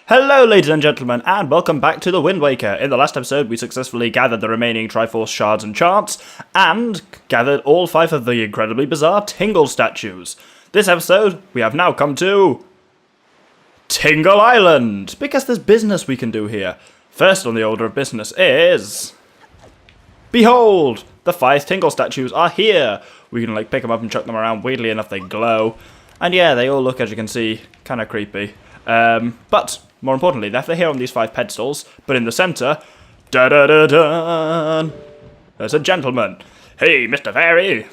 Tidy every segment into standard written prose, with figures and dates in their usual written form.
Hello ladies and gentlemen, and welcome back to the Wind Waker. In the last episode, we successfully gathered the remaining Triforce shards and charts, and gathered all 5 of the incredibly bizarre Tingle statues. This episode, we have now come to Tingle Island, because there's business we can do here. First on the order of business is... Behold! The 5 Tingle statues are here! We can pick them up and chuck them around, weirdly enough they glow. And yeah, they all look, as you can see, kind of creepy. But... more importantly, they're here on these 5 pedestals, but in the centre, da-da-da-da, there's a gentleman. Hey, Mr. Fairy!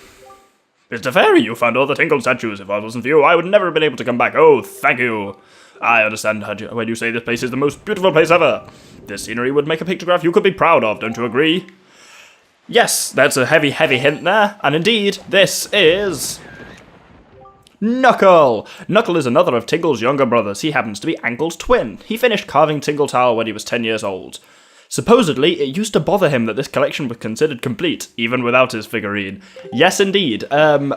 Mr. Fairy, you found all the Tingle statues. If I wasn't for you, I would never have been able to come back. Oh, thank you. I understand when you say this place is the most beautiful place ever. This scenery would make a pictograph you could be proud of, don't you agree? Yes, that's a heavy, heavy hint there, and indeed, this is... Knuckle! Knuckle is another of Tingle's younger brothers. He happens to be Ankle's twin. He finished carving Tingle Tower when he was 10 years old. Supposedly, it used to bother him that this collection was considered complete, even without his figurine. Yes, indeed.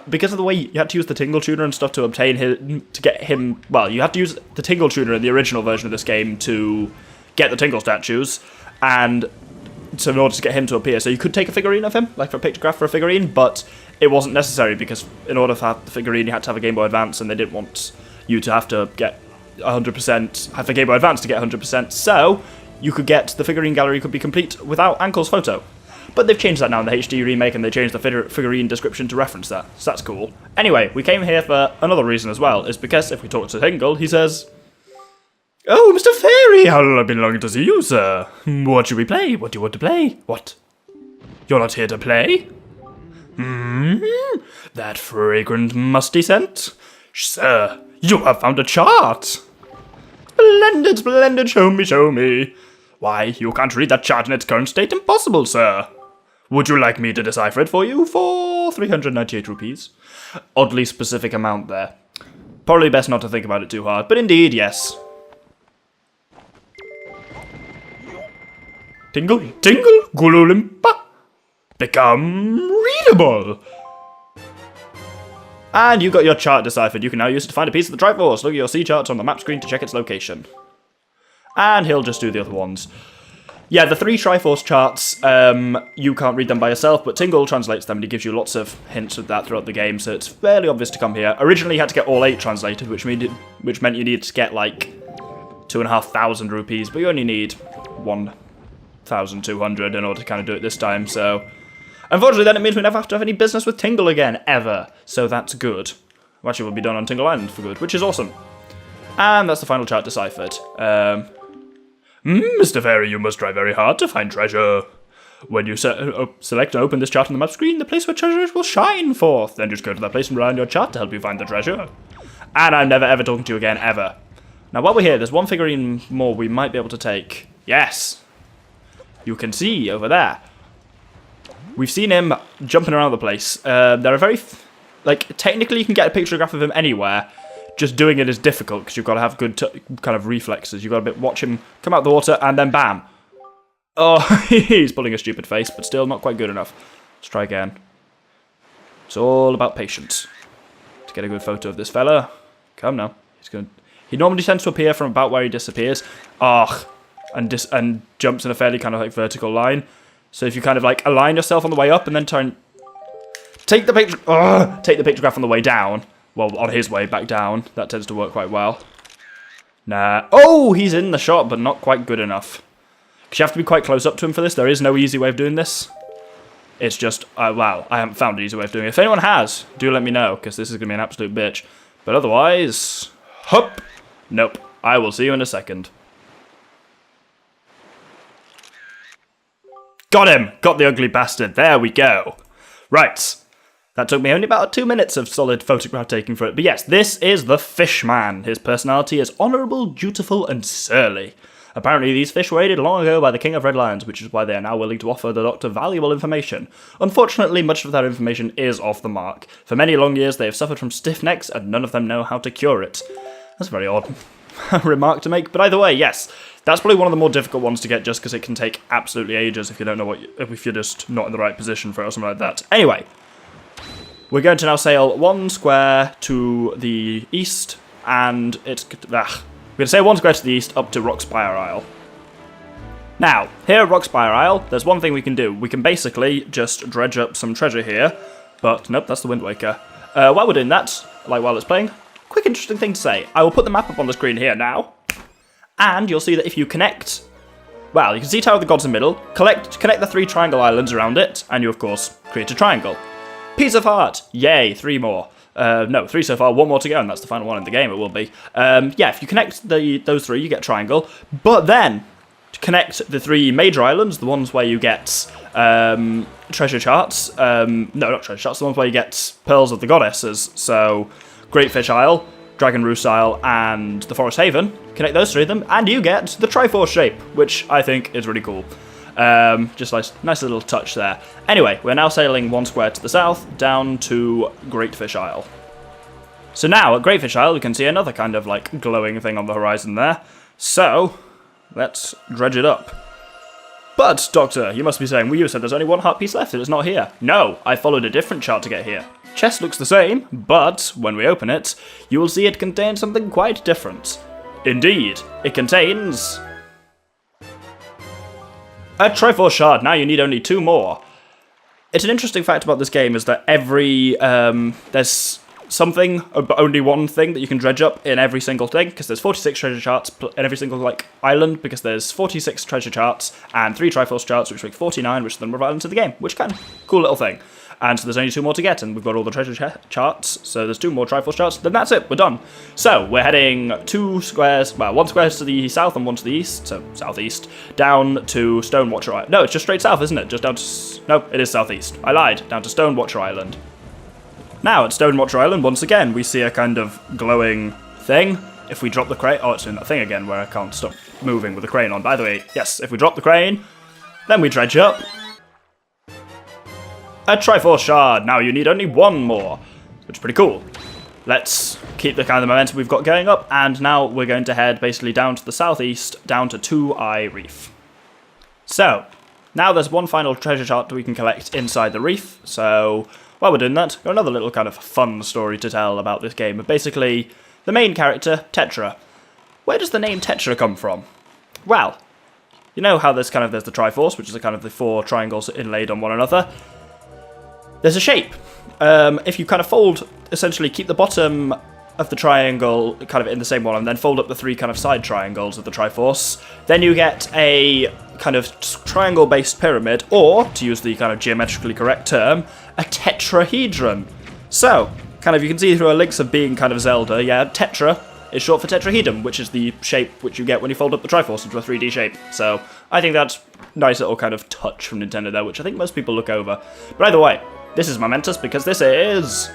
Because of the way you had to use the Tingle Tuner and stuff to obtain him, to get him... Well, you had to use the Tingle Tuner in the original version of this game to get the Tingle statues, and... so in order to get him to appear. So you could take a figurine of him, like for a pictograph for a figurine, but it wasn't necessary because in order to have the figurine you had to have a Game Boy Advance, and they didn't want you to have to get 100%, have a Game Boy Advance to get 100%, so you could get, the figurine gallery could be complete without Ankle's photo. But they've changed that now in the HD remake, and they changed the figurine description to reference that, so that's cool. Anyway, we came here for another reason as well, is because if we talk to Tingle, he says... Oh, Mr. Fairy, how long I've been longing to see you, sir. What should we play? What do you want to play? What? You're not here to play? That fragrant, musty scent? Sir, you have found a chart. Splendid, splendid, show me, show me. Why, you can't read that chart in its current state. Impossible, sir. Would you like me to decipher it for you for 398 rupees? Oddly specific amount there. Probably best not to think about it too hard, but indeed, yes. Tingle, tingle, gululimpa. Become readable. And you got your chart deciphered. You can now use it to find a piece of the Triforce. Look at your sea charts on the map screen to check its location. And he'll just do the other ones. Yeah, the 3 Triforce charts, you can't read them by yourself, but Tingle translates them and he gives you lots of hints of that throughout the game, so it's fairly obvious to come here. Originally you had to get all 8 translated, which meant you needed to get like 2,500 rupees, but you only need 1,200 in order to kind of do it this time, so... Unfortunately, then it means we never have to have any business with Tingle again, ever. So that's good. Actually, we'll be done on Tingle Island for good, which is awesome. And that's the final chart deciphered. Mr. Fairy, you must try very hard to find treasure. When you select and open this chart on the map screen, the place where treasure will shine forth. Then just go to that place and rely on your chart to help you find the treasure. And I'm never ever talking to you again, ever. Now, while we're here, there's one figurine more we might be able to take. Yes! You can see over there. We've seen him jumping around the place. There are very... technically you can get a pictograph of him anywhere. Just doing it is difficult because you've got to have good kind of reflexes. You've got to watch him come out of the water and then bam. Oh, he's pulling a stupid face, but still not quite good enough. Let's try again. It's all about patience. To get a good photo of this fella. Come now. He normally tends to appear from about where he disappears. And jumps in a fairly kind of vertical line. So if you kind of align yourself on the way up and then try and take the pictograph on the way down, well, on his way back down, that tends to work quite well. Nah. Oh, he's in the shot, but not quite good enough. Because you have to be quite close up to him for this. There is no easy way of doing this. It's just, wow, I haven't found an easy way of doing it. If anyone has, do let me know, because this is going to be an absolute bitch. But otherwise, hup. Nope. I will see you in a second. Got him! Got the ugly bastard. There we go. Right. That took me only about 2 minutes of solid photograph taking for it. But yes, this is the Fishman. His personality is honourable, dutiful, and surly. Apparently these fish were aided long ago by the King of Red Lions, which is why they are now willing to offer the Doctor valuable information. Unfortunately, much of that information is off the mark. For many long years they have suffered from stiff necks, and none of them know how to cure it. That's a very odd remark to make, but either way, yes. That's probably one of the more difficult ones to get just because it can take absolutely ages if you don't know if you're just not in the right position for it or something like that. Anyway, we're going to now sail 1 square to the east, and it's... We're going to say 1 square to the east up to Rockspire Isle. Now, here at Rockspire Isle, there's one thing we can do. We can basically just dredge up some treasure here. But, nope, that's the Wind Waker. While we're doing that, like while it's playing, quick interesting thing to say. I will put the map up on the screen here now. And you'll see that if you connect... Well, you can see Tower of the Gods in the middle. Connect the 3 triangle islands around it. And you, of course, create a triangle. Piece of Heart. Yay, 3 more. No, 3 so far, 1 more to go, and that's the final one in the game, it will be. Yeah, if you connect those 3, you get a triangle. But then, to connect the 3 major islands, the ones where you get treasure charts. No, not treasure charts, the ones where you get Pearls of the Goddesses. So, Great Fish Isle, Dragon Roost Isle, and the Forest Haven. Connect those 3 of them, and you get the Triforce shape, which I think is really cool. Just nice little touch there. Anyway, we're now sailing 1 square to the south, down to Great Fish Isle. So now, at Great Fish Isle, we can see another kind of, like, glowing thing on the horizon there. So, let's dredge it up. But, Doctor, you must be saying, well, you said there's only 1 heart piece left, and it's not here. No, I followed a different chart to get here. Chest looks the same, but, when we open it, you will see it contains something quite different. Indeed, it contains... a Triforce shard. Now you need only 2 more. It's an interesting fact about this game is that there's something, but only 1 thing that you can dredge up in every single thing, because there's 46 treasure charts in every single, like, island, because there's 46 treasure charts and 3 Triforce charts, which make 49, which is the number of islands in the game, which kind of cool little thing. And so there's only 2 more to get, and we've got all the treasure charts, so there's 2 more Triforce charts, then that's it, we're done. So, we're heading 2 squares, well, 1 square to the south and 1 to the east, so southeast, down to Stonewatcher Island. No, it's just straight south, isn't it? Just down to... No, it is southeast. I lied. Down to Stonewatcher Island. Now, at Stonewatcher Island, once again, we see a kind of glowing thing. If we drop the crane... Oh, it's doing that thing again where I can't stop moving with the crane on. By the way, yes, if we drop the crane, then we dredge up a Triforce shard. Now you need only 1 more, which is pretty cool. Let's keep the kind of momentum we've got going up, and now we're going to head basically down to the southeast, down to 2-Eye Reef. So, now there's 1 final treasure chart that we can collect inside the reef, so while we're doing that, got another little kind of fun story to tell about this game. But basically, the main character, Tetra. Where does the name Tetra come from? Well, you know how there's the Triforce, which is kind of the 4 triangles inlaid on one another. There's a shape. If you kind of fold, essentially keep the bottom of the triangle kind of in the same one and then fold up the 3 kind of side triangles of the Triforce, then you get a kind of triangle-based pyramid, or, to use the kind of geometrically correct term, a tetrahedron. So, kind of you can see through our links of being kind of Zelda, yeah, tetra is short for tetrahedron, which is the shape which you get when you fold up the Triforce into a 3D shape. So, I think that's a nice little kind of touch from Nintendo there, which I think most people look over. But either way, this is momentous because this is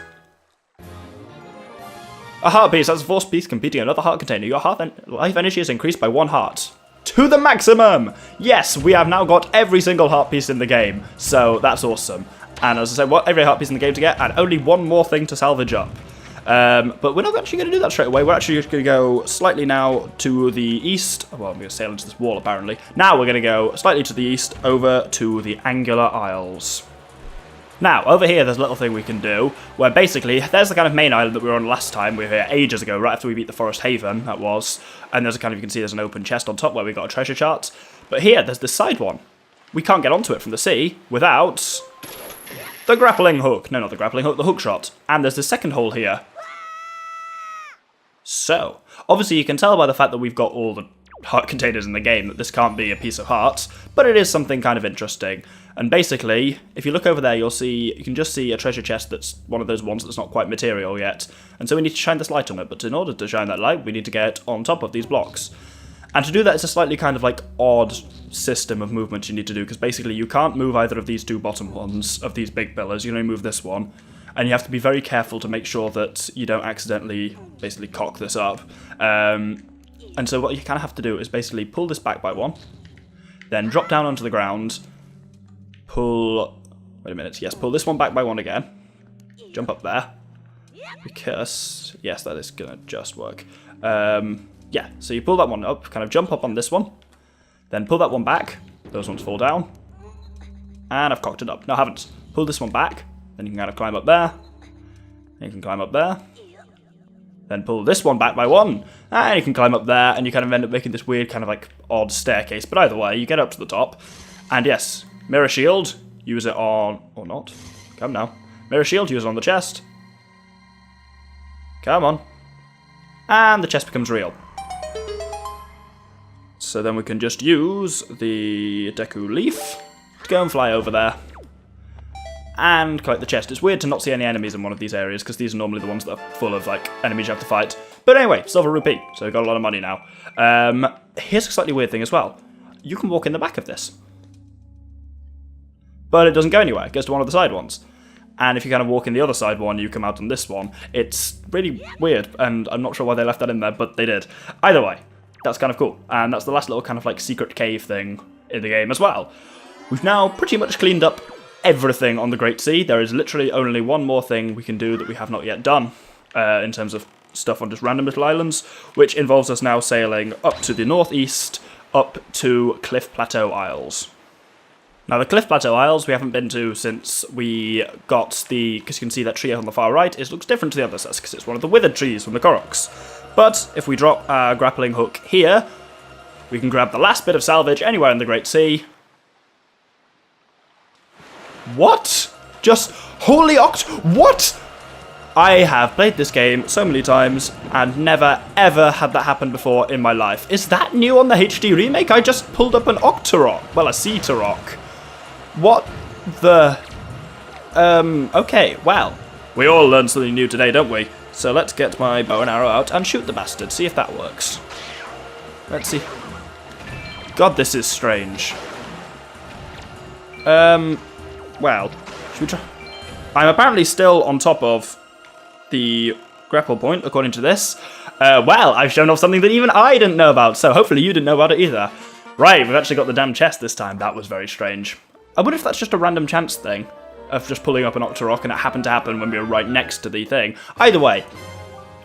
a heart piece. That's a force piece competing in another heart container. Your heart life energy is increased by 1 heart. To the maximum! Yes, we have now got every single heart piece in the game. So that's awesome. And as I said, every heart piece in the game to get, and only 1 more thing to salvage up. But we're not actually going to do that straight away. We're actually going to go slightly now to the east. Well, I'm going to sail into this wall, apparently. Now we're going to go slightly to the east over to the Angular Isles. Now, over here, there's a little thing we can do, where basically, there's the kind of main island that we were on last time. We were here ages ago, right after we beat the Forest Haven, that was. And there's a kind of, you can see there's an open chest on top where we got a treasure chart. But here, there's this side one. We can't get onto it from the sea without the grappling hook. No, not the grappling hook, the hook shot. And there's the second hole here. So, obviously you can tell by the fact that we've got all the heart containers in the game that this can't be a piece of heart, but it is something kind of interesting. And basically, if you look over there, you can just see a treasure chest that's one of those ones that's not quite material yet. And so we need to shine this light on it, but in order to shine that light, we need to get on top of these blocks. And to do that, it's a slightly kind of like odd system of movement you need to do, because basically you can't move either of these 2 bottom ones of these big pillars, you can only move this one. And you have to be very careful to make sure that you don't accidentally basically cock this up. And so what you kind of have to do is basically pull this back by 1, then drop down onto the ground, pull this one back by 1 again, jump up there, because, yes, that is going to just work. Yeah, so you pull that one up, kind of jump up on this one, then pull that one back, those ones fall down, and I've cocked it up. No, I haven't. Pull this one back, then you can kind of climb up there, and you can climb up there, Then pull this one back by 1, and you can climb up there, and you kind of end up making this weird kind of like odd staircase. But either way, you get up to the top, and yes, mirror shield, use it on, or not, come now. Mirror shield, use it on the chest. Come on. And the chest becomes real. So then we can just use the Deku Leaf to go and fly over there and collect the chest. It's weird to not see any enemies in one of these areas, because these are normally the ones that are full of like enemies you have to fight. But anyway, silver rupee, so we've got a lot of money now. Here's a slightly weird thing as well. You can walk in the back of this. But it doesn't go anywhere, it goes to one of the side ones. And if you kind of walk in the other side one, you come out on this one. It's really weird, and I'm not sure why they left that in there, but they did. Either way, that's kind of cool. And that's the last little kind of like secret cave thing in the game as well. We've now pretty much cleaned up everything on the Great Sea. There is literally only one more thing we can do that we have not yet done in terms of stuff on just random little islands, which involves us now sailing up to the northeast, up to Cliff Plateau Isles. Now the Cliff Plateau Isles we haven't been to since we got the, because you can see that tree on the far right, it looks different to the others, that's because it's one of the withered trees from the Koroks. But if we drop our grappling hook here, we can grab the last bit of salvage anywhere in the Great Sea. What? Just holy what? I have played this game so many times and never ever had that happen before in my life. Is that new on the HD remake? I just pulled up an Octorok. Well, a Cetarok. What the... okay, well. We all learn something new today, don't we? So let's get my bow and arrow out and shoot the bastard, see if that works. Let's see. God, this is strange. Well, should we try? I'm apparently still on top of the grapple point, according to this. Well, I've shown off something that even I didn't know about, so hopefully you didn't know about it either. Right, we've actually got the damn chest this time. That was very strange. I wonder if that's just a random chance thing of just pulling up an Octorok, and it happened to happen when we were right next to the thing. Either way,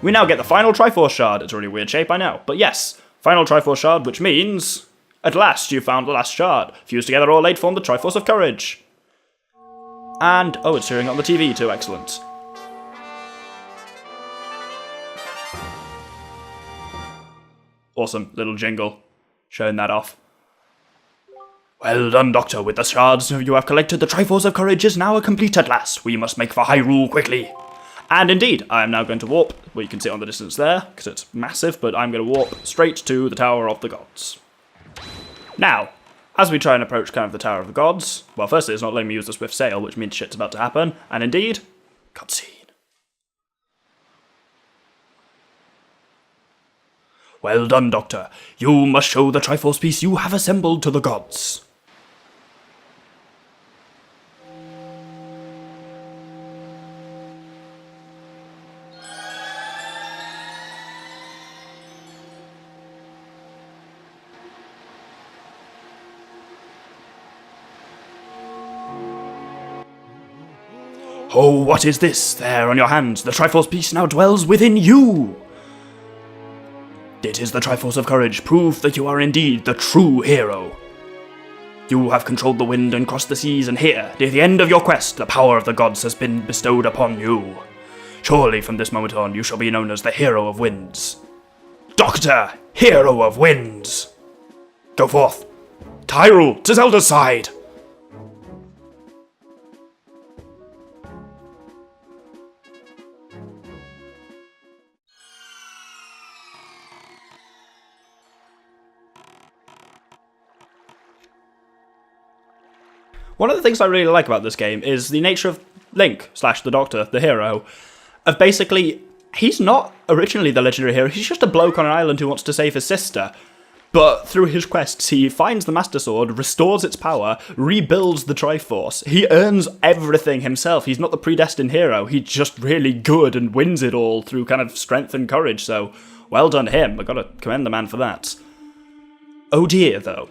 we now get the final Triforce shard. It's a really weird shape, I know. But yes, final Triforce shard, which means, at last, you found the last shard. Fused together all 8 form the Triforce of Courage. And, oh, it's showing on the TV too, excellent. Awesome, little jingle, showing that off. Well done, Doctor, with the shards you have collected, the Triforce of Courage is now complete at last. We must make for Hyrule quickly. And indeed, I am now going to warp, well you can see it on the distance there, because it's massive, but I'm going to warp straight to the Tower of the Gods. Now, as we try and approach kind of the Tower of the Gods, well, firstly, it's not letting me use the Swift Sail, which means shit's about to happen, and indeed, cutscene. Well done, Doctor. You must show the Triforce piece you have assembled to the gods. Oh, what is this there on your hands? The Triforce piece now dwells within you! It is the Triforce of Courage, proof that you are indeed the true hero. You have controlled the wind and crossed the seas, and here, near the end of your quest, the power of the gods has been bestowed upon you. Surely from this moment on, you shall be known as the Hero of Winds. Doctor, Hero of Winds! Go forth. Hyrule, to Zelda's side! One of the things I really like about this game is the nature of Link, / the Doctor, the hero, of basically, he's not originally the legendary hero, he's just a bloke on an island who wants to save his sister. But through his quests, he finds the Master Sword, restores its power, rebuilds the Triforce. He earns everything himself. He's not the predestined hero, he's just really good and wins it all through kind of strength and courage, so well done him. I've got to commend the man for that. Oh dear, though.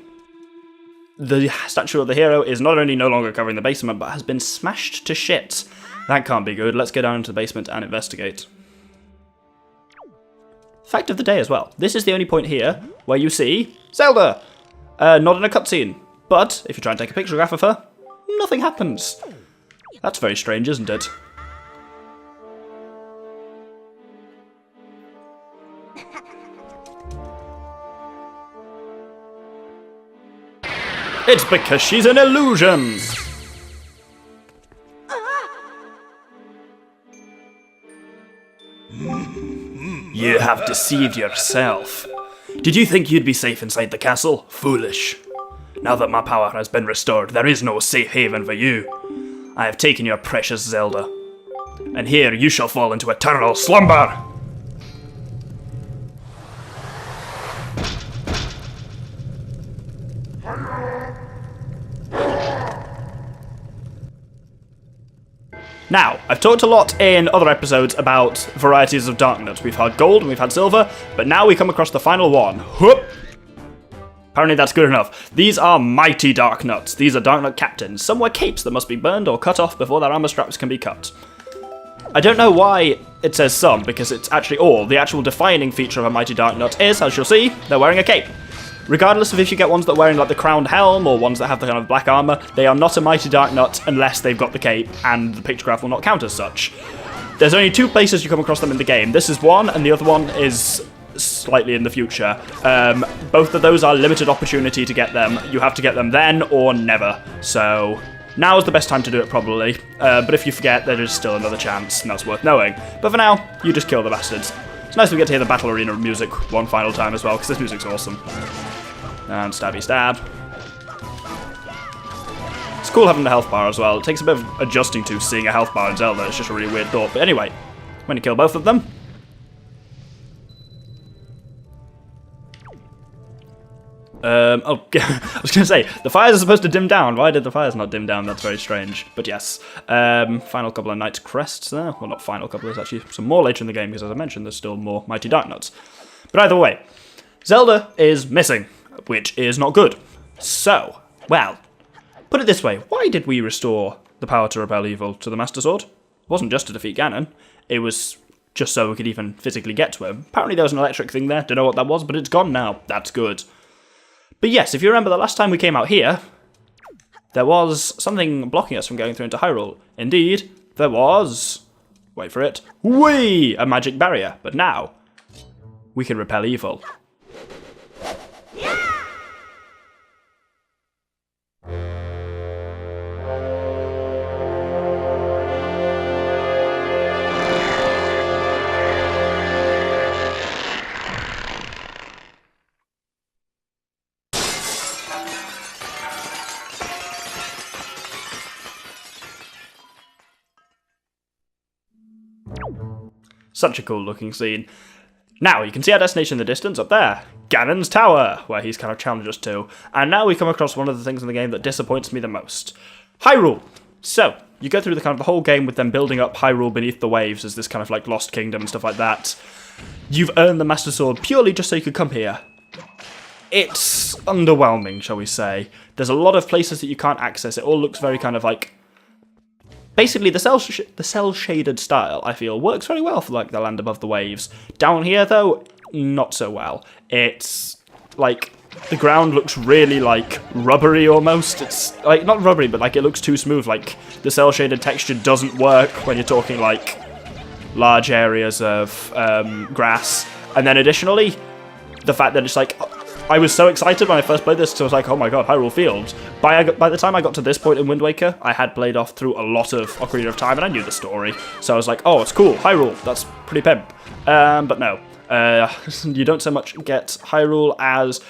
The statue of the hero is not only no longer covering the basement, but has been smashed to shit. That can't be good. Let's go down into the basement and investigate. Fact of the day as well. This is the only point here where you see Zelda. Not in a cutscene, but if you try and take a pictograph of her, nothing happens. That's very strange, isn't it? It's because she's an illusion! You have deceived yourself. Did you think you'd be safe inside the castle? Foolish. Now that my power has been restored, there is no safe haven for you. I have taken your precious Zelda, and here you shall fall into eternal slumber! Now, I've talked a lot in other episodes about varieties of dark nuts. We've had gold and we've had silver, but now we come across the final one. Whoop! Apparently that's good enough. These are mighty dark nuts. These are dark nut captains. Some wear capes that must be burned or cut off before their armor straps can be cut. I don't know why it says some, because it's actually all. The actual defining feature of a mighty dark nut is, as you'll see, they're wearing a cape. Regardless of if you get ones that are wearing like the crowned helm or ones that have the kind of black armor, they are not a mighty dark nut unless they've got the cape, and the pictograph will not count as such. There's only 2 places you come across them in the game. This is one, and the other one is slightly in the future. Both of those are limited opportunity to get them. You have to get them then or never. So now is the best time to do it probably. But if you forget, there is still another chance, and that's worth knowing. But for now, you just kill the bastards. It's nice we get to hear the battle arena music one final time as well, because this music's awesome. And stabby stab. It's cool having the health bar as well. It takes a bit of adjusting to seeing a health bar in Zelda. It's just a really weird thought. But anyway, when you kill both of them. I was going to say, the fires are supposed to dim down. Why did the fires not dim down? That's very strange. But yes, final couple of Knight's Crests there. Well, not final couple, there's actually some more later in the game, because as I mentioned, there's still more Mighty Dark Nuts. But either way, Zelda is missing, which is not good. So, well, put it this way, why did we restore the power to repel evil to the Master Sword? It wasn't just to defeat Ganon, it was just so we could even physically get to him. Apparently there was an electric thing there, don't know what that was, but it's gone now. That's good. But yes, if you remember the last time we came out here, there was something blocking us from going through into Hyrule. Indeed, there was, wait for it, whee, a magic barrier. But now, we can repel evil. Such a cool looking scene. Now, you can see our destination in the distance up there. Ganon's Tower, where he's kind of challenged us to. And now we come across one of the things in the game that disappoints me the most. Hyrule! So, you go through the kind of the whole game with them building up Hyrule beneath the waves as this kind of like Lost Kingdom and stuff like that. You've earned the Master Sword purely just so you could come here. It's underwhelming, shall we say. There's a lot of places that you can't access. It all looks very kind of like... Basically, the cel-shaded style, I feel, works very well for, like, the land above the waves. Down here, though, not so well. It's, like, the ground looks really, like, rubbery almost. It's, like, not rubbery, but, like, it looks too smooth. Like, the cel-shaded texture doesn't work when you're talking, like, large areas of grass. And then, additionally, the fact that it's, like... I was so excited when I first played this, because I was like, oh my god, Hyrule Fields. By the time I got to this point in Wind Waker, I had played off through a lot of Ocarina of Time, and I knew the story. So I was like, oh, it's cool, Hyrule, that's pretty pimp. But no, you don't so much get Hyrule as,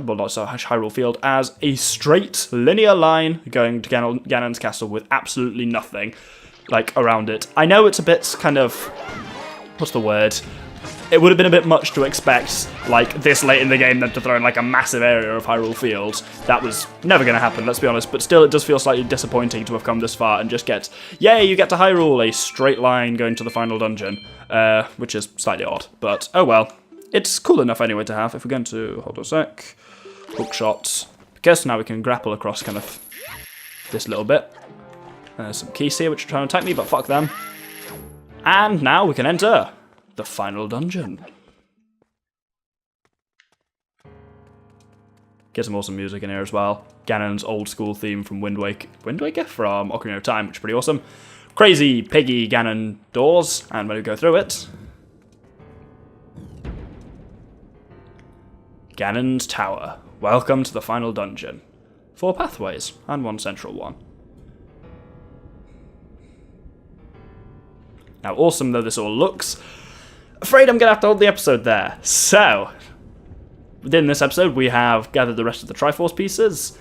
well, not so much Hyrule Field, as a straight linear line going to Ganon's castle with absolutely nothing, like, around it. I know it's a bit kind of, what's the word? It would have been a bit much to expect, like, this late in the game, them to throw in, like, a massive area of Hyrule Field. That was never going to happen, let's be honest, but still it does feel slightly disappointing to have come this far and just get, yay, you get to Hyrule, a straight line going to the final dungeon, which is slightly odd, but oh well. It's cool enough anyway to have. If we're going to, hold on a sec, hook shots, because now we can grapple across kind of this little bit. There's some keys here which are trying to attack me, but fuck them. And now we can enter the final dungeon. Get some awesome music in here as well. Ganon's old school theme from Wind Waker from Ocarina of Time, which is pretty awesome. Crazy piggy Ganon doors, and when we go through it, Ganon's Tower. Welcome to the final dungeon. 4 pathways, and 1 central one. Now, awesome though this all looks, afraid I'm going to have to hold the episode there. So, within this episode, we have gathered the rest of the Triforce pieces.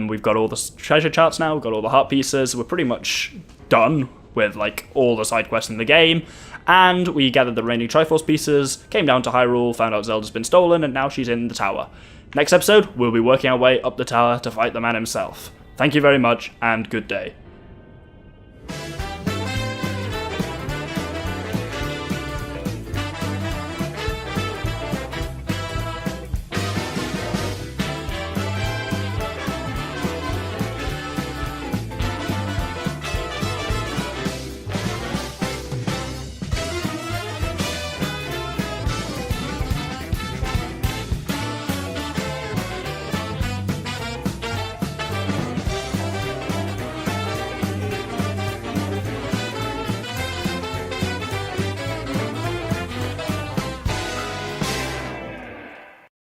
We've got all the treasure charts now, we've got all the heart pieces. We're pretty much done with like all the side quests in the game. And we gathered the remaining Triforce pieces, came down to Hyrule, found out Zelda's been stolen, and now she's in the tower. Next episode, we'll be working our way up the tower to fight the man himself. Thank you very much, and good day.